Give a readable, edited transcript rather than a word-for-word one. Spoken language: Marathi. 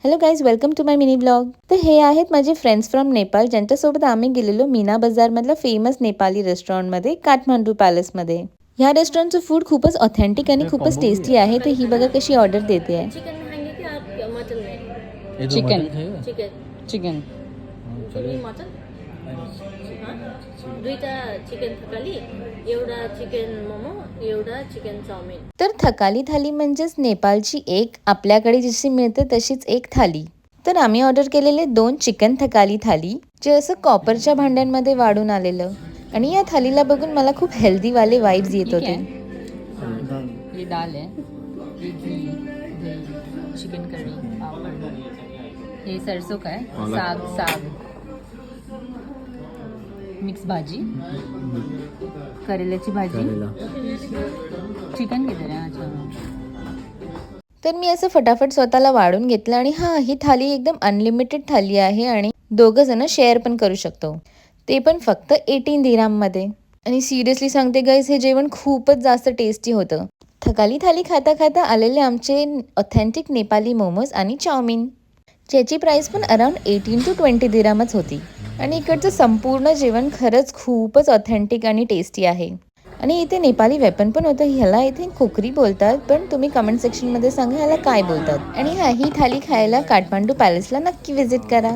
Hello guys, welcome to my mini blog. तर हे आहेत माझे फ्रेंड्स फ्रॉम नेपाळ, ज्यांच्यासोबत आम्ही गेलेलो मीना बाजारमधल्या फेमस नेपाली रेस्टॉरंटमध्ये, काठमांडू पॅलेसमध्ये. ह्या रेस्टॉरंटचं फूड खूपच ऑथेंटिक आणि खूपच टेस्टी आहे. तर ही बघा कशी ऑर्डर देते आहे. चिकन खाएंगे कि आप मटन में? चिकन चिकन चिकन तुम्ही मटन दुईटा चिकन थकाली, एउटा चिकन मोमो, एउटा चिकन चाउमिन. तर थकाली थाली म्हणजेच नेपाळची एक आपल्याकडे जशी मिळते तशीच एक थाली. तर आम्ही ऑर्डर केलेले 2 चिकन थकाली थाली, जे असं कॉपरच्या भांड्यांमध्ये वाढून आलेलं. आणि या थालीला बघून मला खूप हेल्दी वाले वाइब्स येत होते. ये दाल है, ये घी, दही, चिकन करी, पापड़, ये सरसों का है, साग मिक्स भाजी, करेल्याची भाजी, चिकन किती आहे. अच्छा, तर मी असं फटाफट स्वतःला वाढून घेतलं. आणि ही थाली एकदम अनलिमिटेड थाली आहे आणि 2 जण शेअर पण करू शकतो, ते पण फक्त 18 दिराममध्ये. आणि सिरियसली सांगते गाईज, हे जेवण खूपच जास्त टेस्टी होतं. थकाली थाली खाता खाता आलेले आमचे ऑथेंटिक नेपाली मोमोज आणि चाउमिन, ज्याची प्राईस पण अराउंड 18 to 20 दिरामच होती. आणि इकडचं संपूर्ण जेवण खरंच खूपच ऑथेंटिक आणि टेस्टी आहे. आणि इथे नेपाली वेपन पण होतं. ह्याला इथे कोकरी बोलतात, पण तुम्ही कमेंट सेक्शनमध्ये सांगा ह्याला काय बोलतात. आणि ही थाली खायला काठमांडू पॅलेसला नक्की व्हिजिट करा.